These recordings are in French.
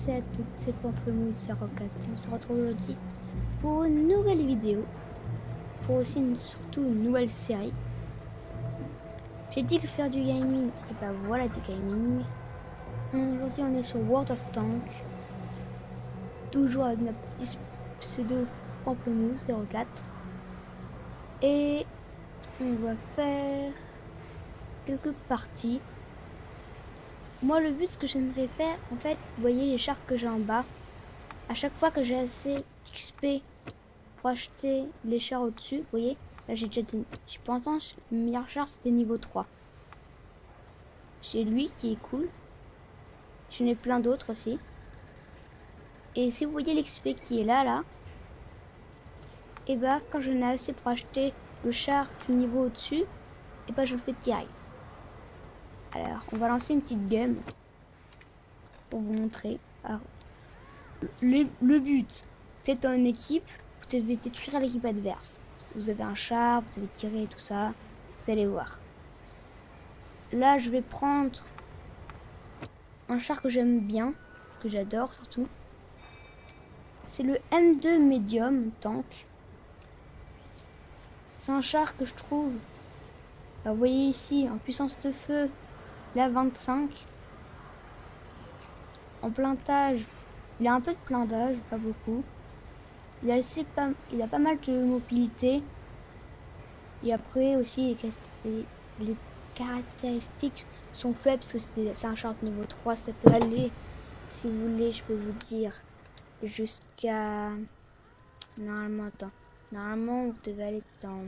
tous et à toutes, c'est Pamplemousse 04. On se retrouve aujourd'hui pour une nouvelle vidéo, pour aussi surtout une nouvelle série. J'ai dit que faire du gaming, et bah voilà du gaming. Aujourd'hui on est sur World of Tank, toujours avec notre petit pseudo Pamplemousse 04. Et on va faire quelques parties. Moi, le but, ce que j'aimerais faire, en fait, vous voyez les chars que j'ai en bas. À chaque fois que j'ai assez d'XP pour acheter les chars au-dessus, vous voyez, là j'ai déjà des... Pour l'instant, le meilleur char c'était niveau 3. J'ai lui qui est cool. J'en ai plein d'autres aussi. Et si vous voyez l'XP qui est là, et bah quand j'en ai assez pour acheter le char du niveau au-dessus, et bah je le fais direct. Alors, on va lancer une petite game pour vous montrer. Alors, le but, vous êtes dans une équipe, vous devez détruire l'équipe adverse. Vous avez un char, vous devez tirer et tout ça. Vous allez voir. Là, je vais prendre un char que j'aime bien, que j'adore surtout. C'est le M2 Medium Tank. C'est un char que je trouve, vous voyez ici, en puissance de feu, là 25. En plantage, il a un peu de blindage, pas beaucoup. Il a pas mal de mobilité. Et après aussi, les caractéristiques sont faibles parce que c'est un char de niveau 3. Ça peut aller, si vous voulez, je peux vous dire, jusqu'à... Normalement, attends. Normalement, vous devez aller dans...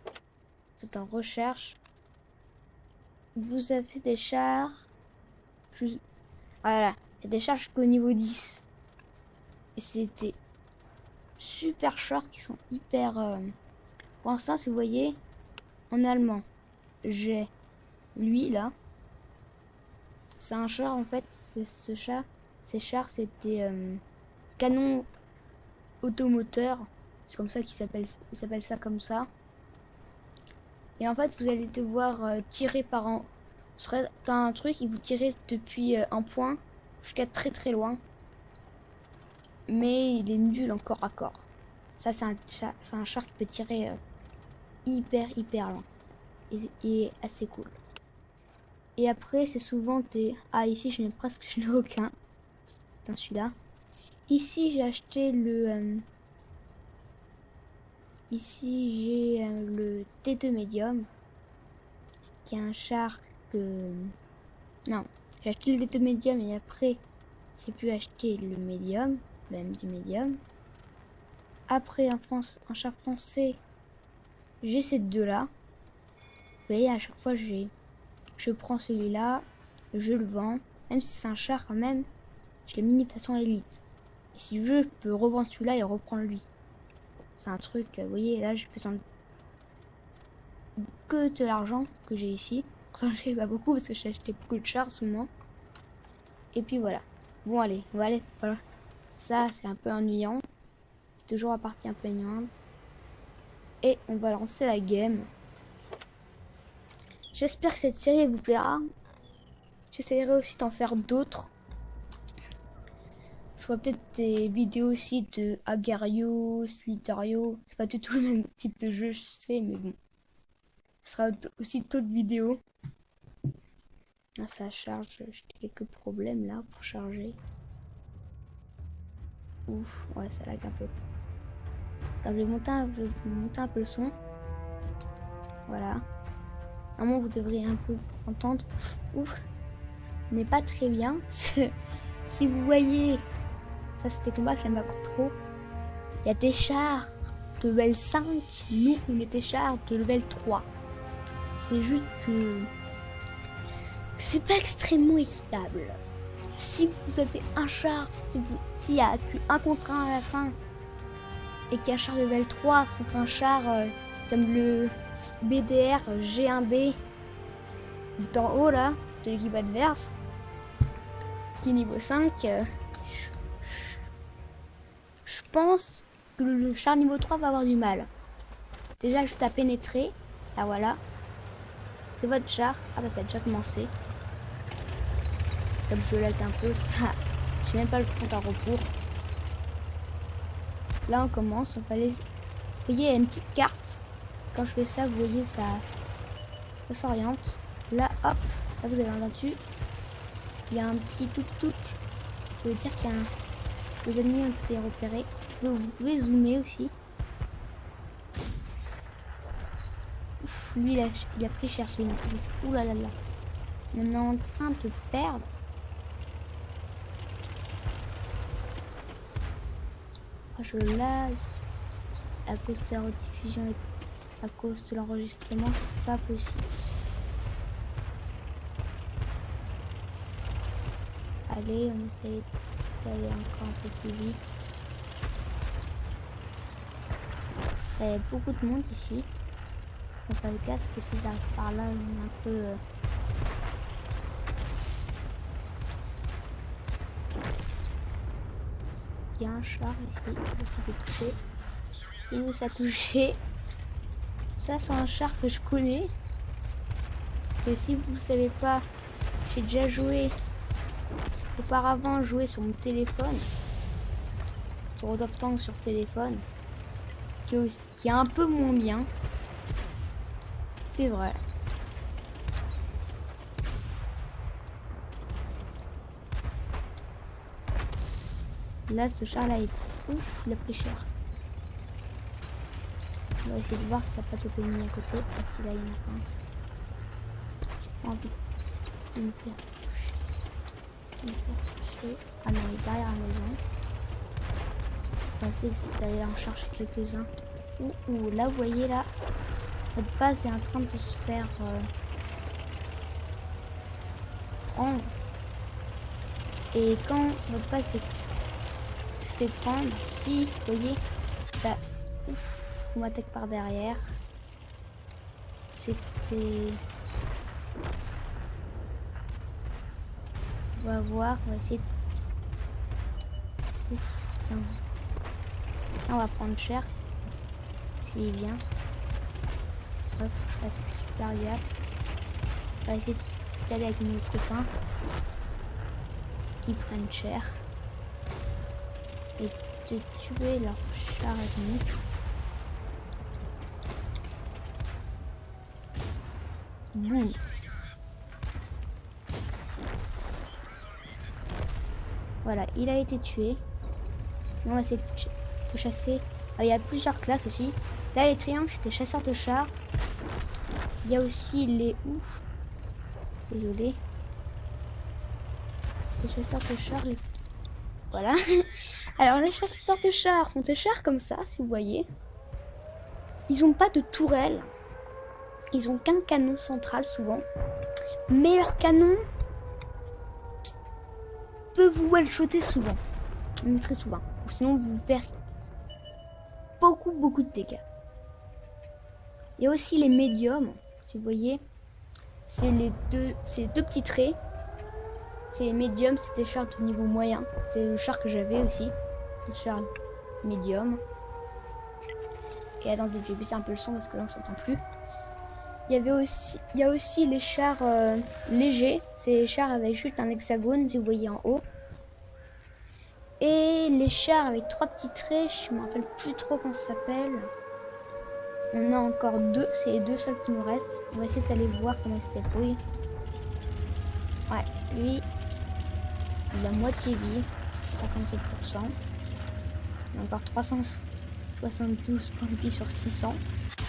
Vous êtes en recherche. Vous avez des chars... Voilà, il y a des chars jusqu'au niveau 10. Et c'était super chars qui sont hyper... Pour l'instant, si vous voyez, en allemand, j'ai lui là. C'est un char en fait. Ces chars, c'était canon automoteur. C'est comme ça qu'il s'appelle. Il s'appelle ça comme ça. Et en fait, vous allez devoir tirer par en. Vous serez dans un truc et vous tirez depuis un point jusqu'à très très loin. Mais il est nul en corps à corps. Ça, c'est un char qui peut tirer hyper loin. Et assez cool. Et après, c'est souvent des... Ah, ici, je n'ai aucun. Dans celui-là. Ici, j'ai acheté le... Ici, j'ai le T2 Medium. Qui est un char que... Non, j'ai acheté le T2 Medium et après, j'ai pu acheter le Medium. Le M2 Medium. Après, en char français, j'ai ces deux-là. Vous voyez, à chaque fois, je prends celui-là, je le vends. Même si c'est un char quand même, je l'ai mis de façon élite. Et si je veux, je peux revendre celui-là et reprendre lui. C'est un truc, vous voyez, là, j'ai besoin que de l'argent que j'ai ici. Pourtant, j'ai pas beaucoup parce que j'ai acheté beaucoup de chars en ce moment. Et puis voilà. Bon, allez, on va aller, voilà. Ça, c'est un peu ennuyant. Toujours la partie un peu ennuyante. Et on va lancer la game. J'espère que cette série vous plaira. J'essaierai aussi d'en faire d'autres. Je ferai peut-être des vidéos aussi de Agario, Slitario. C'est pas du tout le même type de jeu, je sais, mais bon. Ce sera aussi d'autres vidéos. Ah, ça charge. J'ai quelques problèmes là pour charger. Ouf, ouais, ça lag un peu. Attends, je vais monter un peu le son. Voilà. Normalement, vous devriez un peu entendre. Ouf, n'est pas très bien. Si vous voyez, ça c'était combat que j'aime pas trop. Il y a des chars de level 5. Nous, on est des chars de level 3. C'est juste que c'est pas extrêmement équitable. Si vous avez un char, s'il y a un contre 1 à la fin, et qu'il y a un char level 3 contre un char comme le BDR G1B d'en haut là, de l'équipe adverse, qui est niveau 5, je pense que le char niveau 3 va avoir du mal. Déjà, juste à pénétrer. Là, voilà. C'est votre char. Ah bah ça a déjà commencé. Comme je lag un peu, ça, j'ai même pas le compte à rebours. Là on commence, on va aller... Vous voyez, il y a une petite carte. Quand je fais ça, vous voyez, ça s'oriente. Là, hop, là vous avez entendu. Il y a un petit tuk-tuk qui veut dire qu'il y a vos ennemis ont été repérés. Vous pouvez zoomer aussi. Ouf, lui il a pris cher celui-là. Ouh là là là. On est en train de perdre. Oh, je lag. À cause de la rediffusion et à cause de l'enregistrement, c'est pas possible. Allez, on essaye d'aller encore un peu plus vite. Il y a beaucoup de monde ici. On fait gaffe parce que s'ils arrivent par là, on est un peu... Il y a un char ici qui est touché. Il nous a touché. Ça, c'est un char que je connais. Parce que si vous savez pas, j'ai déjà joué auparavant sur mon téléphone. Sur World of Tanks sur téléphone. Qui est un peu moins bien. C'est vrai. Là, ce char-là, ouf, il a pris cher. On va essayer de voir s'il n'y a pas d'autres ennemis à côté. Parce que là, il y en a pas. J'ai pas envie de me faire toucher. Ah non, il est derrière la maison. On va essayer d'aller en chercher quelques-uns. Ouh, là, vous voyez, là, notre base est en train de se faire prendre. Et quand votre base se fait prendre, si, vous voyez, ça, ouf, on m'attaque par derrière. C'était... On va voir, on va essayer de... Ouf, non. On va prendre cher s'il vient. Hop, je fasse super gaffe. On va essayer d'aller avec nos copains qui prennent cher et de tuer leur char ennemi. Boum. Voilà, il a été tué. On va essayer de chasser. Il y a plusieurs classes aussi. Là, les triangles, c'était chasseurs de chars. Il y a aussi les... Ouf. Désolé. C'était chasseurs de chars. Voilà. Alors, les chasseurs de chars sont des chars comme ça, si vous voyez. Ils n'ont pas de tourelle. Ils ont qu'un canon central, souvent. Mais leur canon peut vous one-shotter souvent. Même très souvent. Ou sinon, vous faire beaucoup de dégâts. Il y a aussi les médiums, si vous voyez. C'est les deux petits traits. C'est les médiums, c'est des chars de niveau moyen. C'est le char que j'avais aussi. Le char médium. Et attendez, je vais baisser un peu le son parce que là on s'entend plus. Il y a aussi les chars légers. C'est les chars avec juste un hexagone, si vous voyez en haut. Et les chars avec 3 petits traits, je me rappelle plus trop comment ça s'appelle. On a encore 2, c'est les 2 seuls qui nous restent. On va essayer d'aller voir comment il se débrouille. Ouais, lui, il a moitié vie, 57%. Il a encore 372 points de vie sur 600,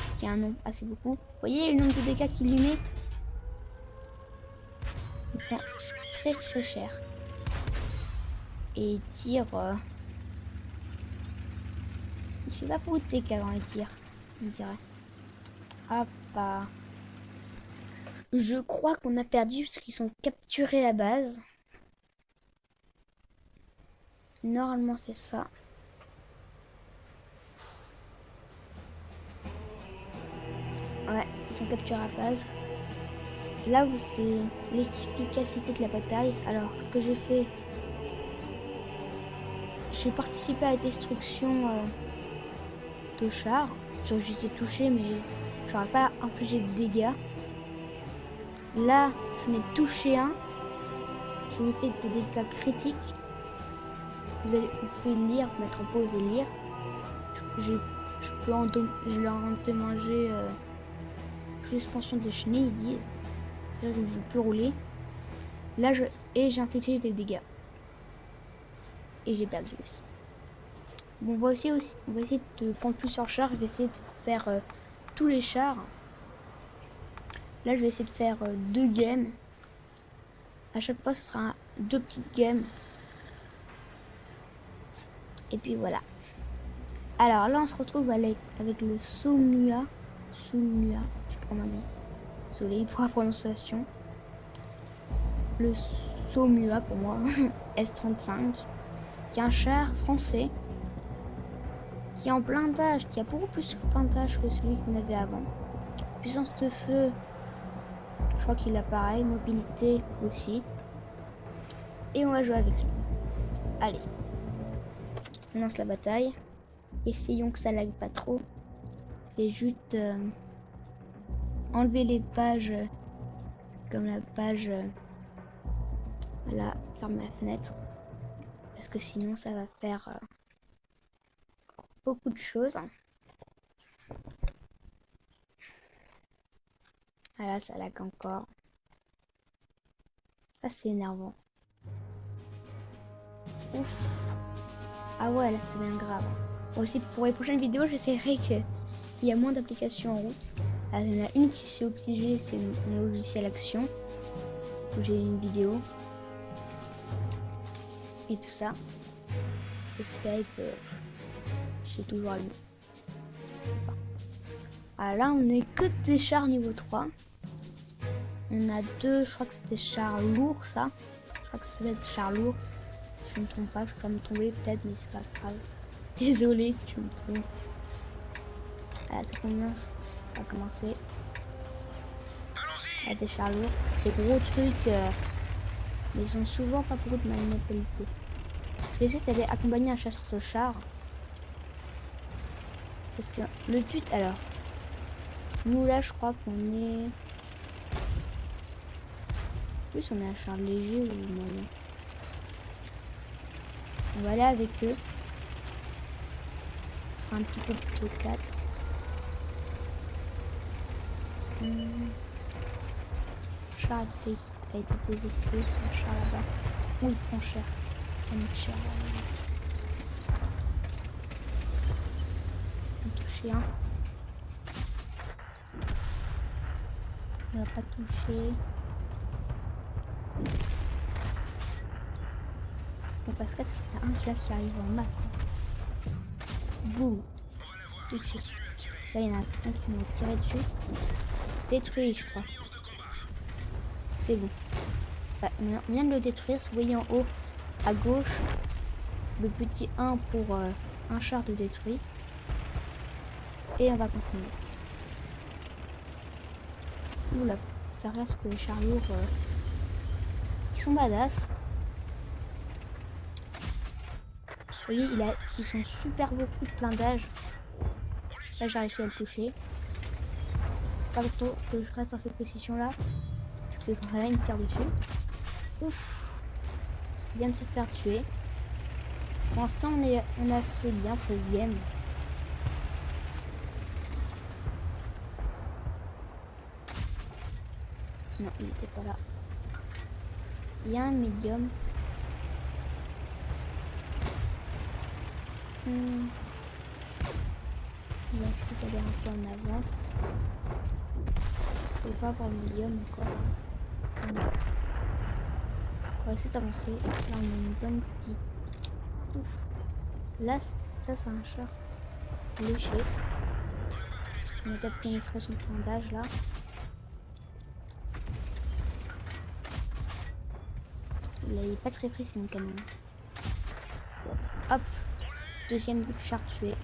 ce qui est un nombre assez beaucoup. Vous voyez le nombre de dégâts qu'il lui met? Il prend très cher. Et il tire... Il fait pas beaucoup de dégâts quand il tire, je dirais. Ah bah... Je crois qu'on a perdu parce qu'ils ont capturé la base. Normalement c'est ça. Ouais, ils ont capturé la base. Là où c'est l'efficacité de la bataille. Alors ce que j'ai fait... J'ai participé à la destruction de chars. Je les ai touchés mais j'aurais pas infligé de dégâts. Là, j'en ai touché un. je lui fais des dégâts critiques. Vous pouvez lire, mettre en pause et lire. Je leur endommager suspension de chenille, ils disent. C'est-à-dire que je ne veux plus rouler. Là, j'ai infligé des dégâts. Et j'ai perdu aussi. Bon, on va essayer de prendre plusieurs chars. Je vais essayer de faire tous les chars. Là, je vais essayer de faire 2 games. À chaque fois, ce sera 2 petites games. Et puis voilà. Alors là, on se retrouve avec le Somua. Somua, je sais pas comment dire. Désolé pour la prononciation. Le Somua pour moi. S35. Qui est un char français. Qui est en blindage. Qui a beaucoup plus de blindage que celui qu'on avait avant. Puissance de feu. Je crois qu'il a pareil. Mobilité aussi. Et on va jouer avec lui. Allez. On lance la bataille. Essayons que ça lag pas trop. Je vais juste enlever les pages comme la page. Voilà, fermer la fenêtre. Parce que sinon ça va faire beaucoup de choses. Voilà, ça lag encore. Ça c'est énervant. Ouf. Ah ouais, là c'est bien grave. Aussi pour les prochaines vidéos, j'essaierai qu'il y a moins d'applications en route. Alors, il y en a une qui s'est obligée, c'est mon logiciel Action. Où j'ai une vidéo. Et tout ça. J'espère que j'ai toujours allumé. Ah, là, on n'est que des chars niveau 3. On a 2, je crois que c'est des chars lourds, ça. Je crois que ça s'appelle des chars lourds. Je ne me trompe pas, je peux me tromper peut-être, mais c'est pas grave. Désolé si je me trompe. Voilà, ça commence. Ça va commencer. Il y a des chars lourds. C'est des gros trucs. Mais ils ont souvent pas beaucoup de maniabilité. Je vais essayer d'aller accompagner un chasseur de chars. Parce que le but, alors. Nous là, je crois qu'on est. Plus on est un char léger ou moyen. On va aller avec eux. Ça sera un petit peu plutôt 4. Le char a été détecté. Le char là-bas. Oh, il prend cher. Il prend cher. C'est un touché, hein. On va pas toucher. Bon, parce qu'il y a un qui arrive en masse. Boum. Touché. Là, il y en a un qui m'a tiré dessus. Détruit, je crois. C'est bon. Bah, on vient de le détruire. Vous voyez en haut, à gauche, le petit 1 pour un char de détruit. Et on va continuer. Oula, faire gaffe que les chars lourds, ils sont badass. Vous voyez, ils sont super beaucoup de blindage. Là, j'ai réussi à le toucher. Pas trop que je reste dans cette position là. Parce que là, il me tire dessus. Ouf. Il vient de se faire tuer. Pour l'instant, on est assez bien ce game. Non, il n'était pas là. Il y a un médium. On va essayer d'aller un peu en avant. Je vais pas avoir le médium encore. Non. On va essayer d'avancer. Là on a une bonne petite. Ouf. Là, ça c'est un char léché. On a peut-être pénétré son blindage là. Il est pas très précis mon canon. Hop. Deuxième char tué.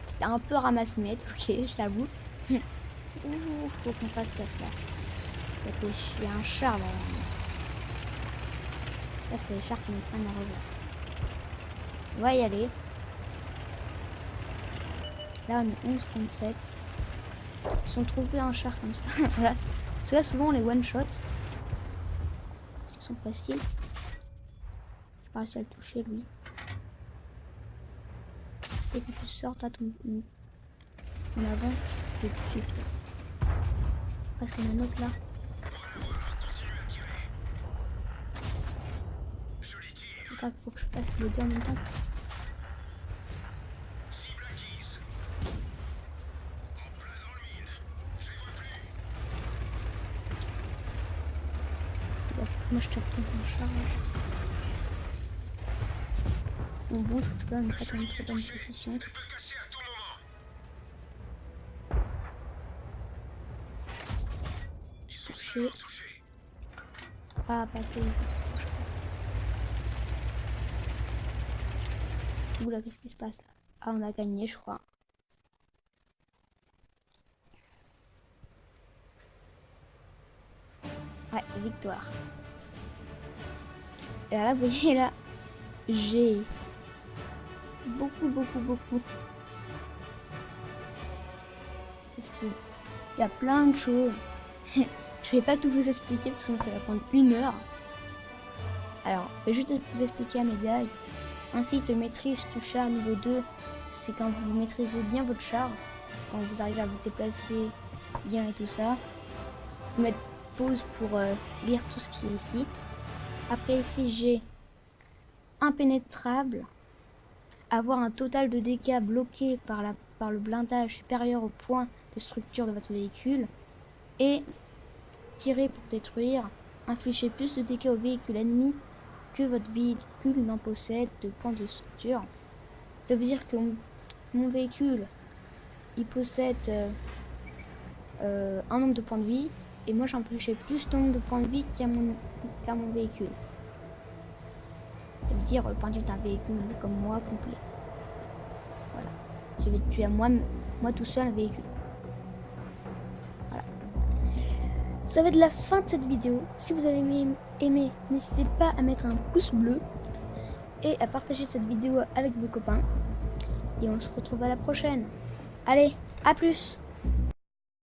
C'était un peu ramasse-miettes, ok, je l'avoue. Ouh, faut qu'on fasse gaffe là. Il y a un char là. Là, c'est les chars qui nous prennent à revers. On va y aller. Là, on est 11 contre 7. Ils sont trouvés un char comme ça. Voilà. Parce que là, souvent, on les one-shot. Ils sont faciles. pas réussi à le toucher lui. Dès que tu sors, t'as ton avant, je te tue. Parce qu'on a un autre là. C'est ça qu'il faut que je fasse les deux en même temps. Moi je tape en charge. Bon, je trouve quand même pas dans une très bonne position. Touché. Ah, passer. Oula, qu'est-ce qui se passe? Ah, on a gagné, je crois. Ouais, victoire. Et là, vous voyez là, j'ai beaucoup. Il y a plein de choses. Je vais pas tout vous expliquer parce que sinon ça va prendre 1 heure. Alors, je vais juste vous expliquer la médaille. Ainsi, te maîtrise du char niveau 2. C'est quand vous maîtrisez bien votre char. Quand vous arrivez à vous déplacer bien et tout ça. Vous mettez pause pour lire tout ce qui est ici. Après ici, j'ai impénétrable. Avoir un total de dégâts bloqué par le blindage supérieur au point de structure de votre véhicule. Et tirer pour détruire. Infliger plus de dégâts au véhicule ennemi que votre véhicule n'en possède de points de structure. Ça veut dire que mon véhicule, il possède un nombre de points de vie. Et moi, j'empêchais plus de nombre de points de vie qu'à mon véhicule. Ça veut dire, le point de vue d'un véhicule comme moi, complet. Voilà. Je vais tuer à moi tout seul un véhicule. Voilà. Ça va être la fin de cette vidéo. Si vous avez aimé, n'hésitez pas à mettre un pouce bleu. Et à partager cette vidéo avec vos copains. Et on se retrouve à la prochaine. Allez, à plus!